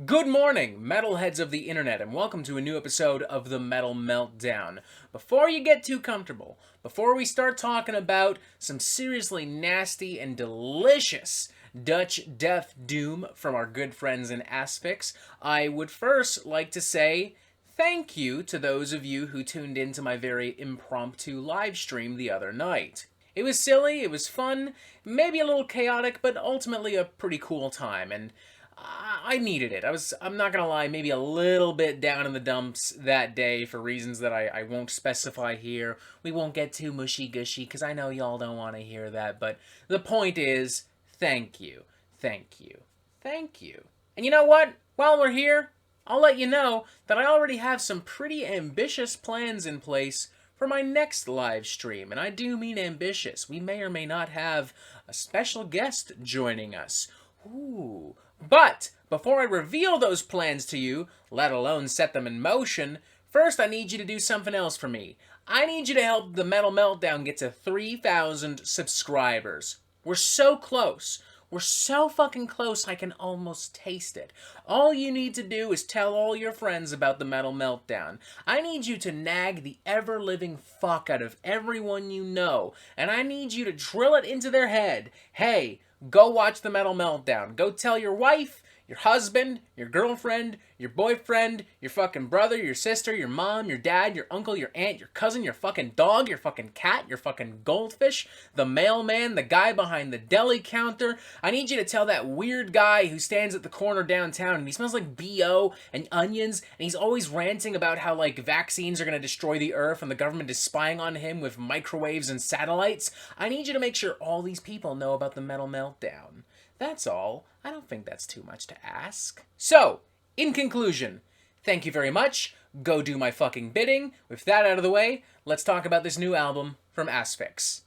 Good morning, metalheads of the internet, and welcome to a new episode of the Metal Meltdown. Before you get too comfortable, before we start talking about some seriously nasty and delicious Dutch death doom from our good friends in Asphyx, I would first like to say thank you to those of you who tuned into my very impromptu live stream the other night. It was silly, it was fun, maybe a little chaotic, but ultimately a pretty cool time, and I needed it. I'm not gonna lie, maybe a little bit down in the dumps that day for reasons that I won't specify here. We won't get too mushy-gushy, because I know y'all don't want to hear that, but the point is, thank you, thank you, thank you. And you know what? While we're here, I'll let you know that I already have some pretty ambitious plans in place for my next live stream, and I do mean ambitious. We may or may not have a special guest joining us. Ooh. But before I reveal those plans to you, let alone set them in motion, first I need you to do something else for me. I need you to help the Metal Meltdown get to 3,000 subscribers. We're so close. We're so fucking close I can almost taste it. All you need to do is tell all your friends about the Metal Meltdown. I need you to nag the ever-living fuck out of everyone you know, and I need you to drill it into their head. Hey, go watch the Metal Meltdown. Go tell your wife, your husband, your girlfriend, your boyfriend, your fucking brother, your sister, your mom, your dad, your uncle, your aunt, your cousin, your fucking dog, your fucking cat, your fucking goldfish, the mailman, the guy behind the deli counter. I need you to tell that weird guy who stands at the corner downtown and he smells like BO and onions and he's always ranting about how like vaccines are going to destroy the earth and the government is spying on him with microwaves and satellites. I need you to make sure all these people know about the Metal Meltdown. That's all. I don't think that's too much to ask. So, in conclusion, thank you very much. Go do my fucking bidding. With that out of the way, let's talk about this new album from Asphyx.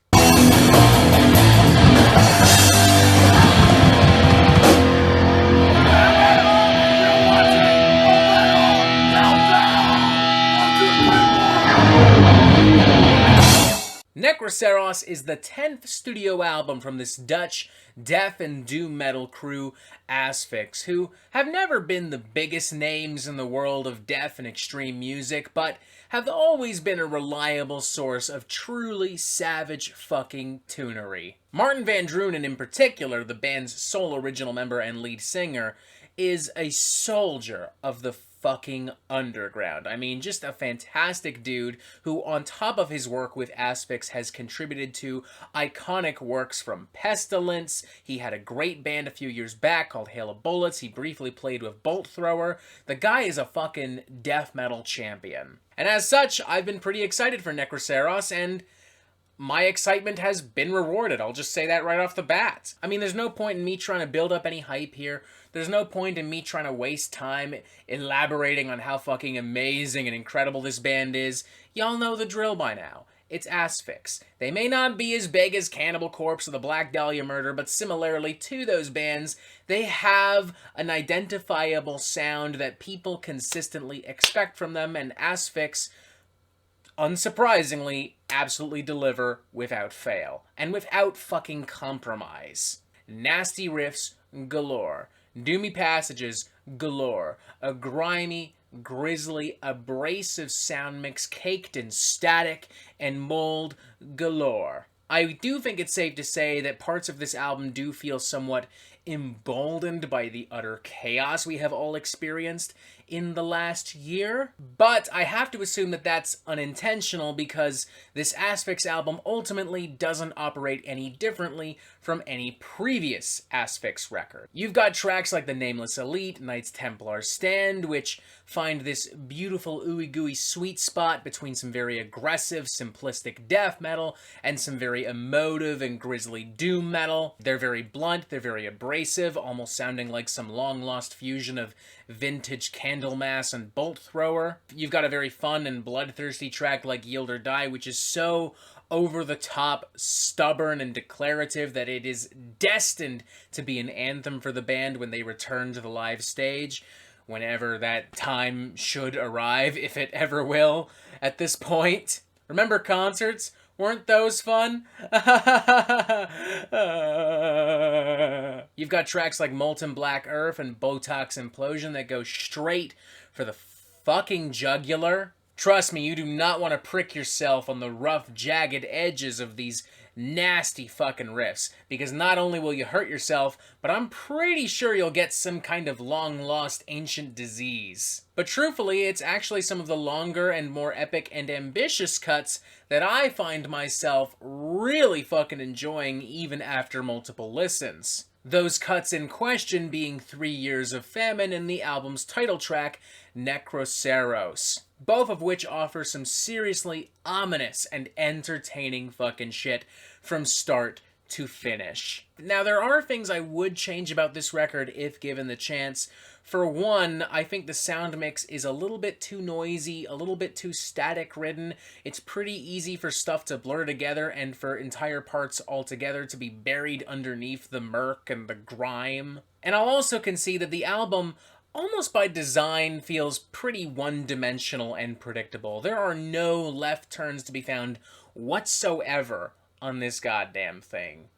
Necroceros is the 10th studio album from this Dutch death and doom metal crew Asphyx, who have never been the biggest names in the world of death and extreme music, but have always been a reliable source of truly savage fucking tunery. Martin van Drunen in particular, the band's sole original member and lead singer, is a soldier of the fucking underground. I mean, just a fantastic dude who, on top of his work with Asphyx, has contributed to iconic works from Pestilence. He had a great band a few years back called Hail of Bullets. He briefly played with Bolt Thrower. The guy is a fucking death metal champion. And as such, I've been pretty excited for Necroceros, and my excitement has been rewarded. I'll just say that right off the bat. I mean, there's no point in me trying to build up any hype here. There's no point in me trying to waste time elaborating on how fucking amazing and incredible this band is. Y'all know the drill by now. It's Asphyx. They may not be as big as Cannibal Corpse or the Black Dahlia Murder, but similarly to those bands, they have an identifiable sound that people consistently expect from them, and Asphyx, unsurprisingly, absolutely deliver without fail. And without fucking compromise. Nasty riffs galore. Doomy passages galore. A grimy, grisly, abrasive sound mix caked in static and mold galore. I do think it's safe to say that parts of this album do feel somewhat emboldened by the utter chaos we have all experienced in the last year, but I have to assume that that's unintentional because this Asphyx album ultimately doesn't operate any differently from any previous Asphyx record. You've got tracks like The Nameless Elite, Knights Templar Stand, which find this beautiful ooey-gooey sweet spot between some very aggressive, simplistic death metal and some very emotive and grisly doom metal. They're very blunt, they're very abrasive, almost sounding like some long-lost fusion of vintage Candlemass and Bolt Thrower. You've got a very fun and bloodthirsty track like Yield or Die, which is so over-the-top, stubborn, and declarative that it is destined to be an anthem for the band when they return to the live stage, whenever that time should arrive, if it ever will, at this point. Remember concerts? Weren't those fun? You've got tracks like Molten Black Earth and Botox Implosion that go straight for the fucking jugular. Trust me, you do not want to prick yourself on the rough, jagged edges of these nasty fucking riffs, because not only will you hurt yourself, but I'm pretty sure you'll get some kind of long-lost ancient disease. But truthfully, it's actually some of the longer and more epic and ambitious cuts that I find myself really fucking enjoying even after multiple listens. Those cuts in question being 3 Years of Famine and the album's title track, Necroceros. Both of which offer some seriously ominous and entertaining fucking shit from start to finish. Now, there are things I would change about this record if given the chance. For one, I think the sound mix is a little bit too noisy, a little bit too static-ridden. It's pretty easy for stuff to blur together and for entire parts altogether to be buried underneath the murk and the grime. And I'll also concede that the album, almost by design, feels pretty one-dimensional and predictable. There are no left turns to be found whatsoever on this goddamn thing.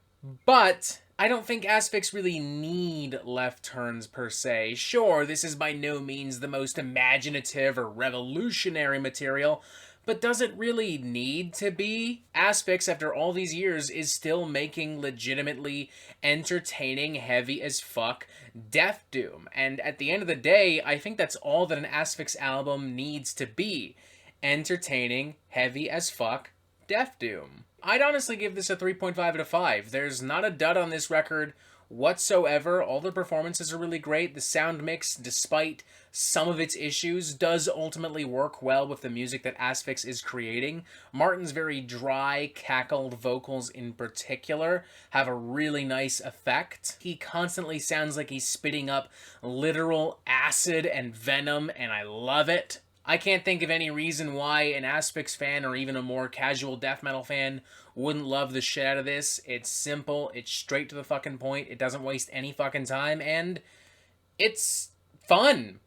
But I don't think Asphyx really need left turns per se. Sure, this is by no means the most imaginative or revolutionary material, but does it really need to be? Asphyx, after all these years, is still making legitimately entertaining, heavy as fuck death doom. And at the end of the day, I think that's all that an Asphyx album needs to be. Entertaining, heavy as fuck death doom. I'd honestly give this a 3.5 out of 5. There's not a dud on this record whatsoever. All the performances are really great. The sound mix, despite some of its issues, does ultimately work well with the music that Asphyx is creating. Martin's very dry, cackled vocals in particular have a really nice effect. He constantly sounds like he's spitting up literal acid and venom, and I love it. I can't think of any reason why an Asphyx fan or even a more casual death metal fan wouldn't love the shit out of this. It's simple, it's straight to the fucking point, it doesn't waste any fucking time, and it's fun.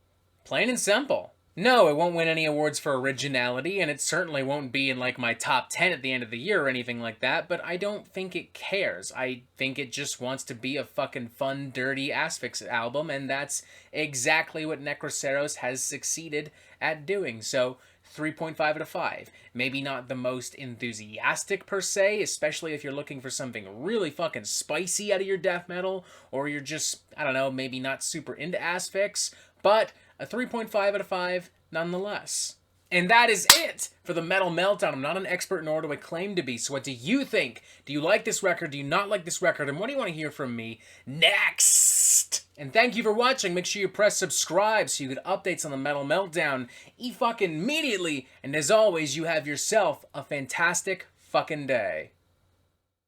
Plain and simple. No, it won't win any awards for originality, and it certainly won't be in, like, my top 10 at the end of the year or anything like that, but I don't think it cares. I think it just wants to be a fucking fun, dirty Asphyx album, and that's exactly what Necroceros has succeeded at doing. So, 3.5 out of 5. Maybe not the most enthusiastic per se, especially if you're looking for something really fucking spicy out of your death metal, or you're just, I don't know, maybe not super into Asphyx, but a 3.5 out of 5 nonetheless. And that is it for the Metal Meltdown. I'm not an expert, nor do I claim to be. So what do you think? Do you like this record? Do you not like this record? And what do you want to hear from me next? And thank you for watching. Make sure you press subscribe so you get updates on the Metal Meltdown fucking immediately. And as always, you have yourself a fantastic fucking day.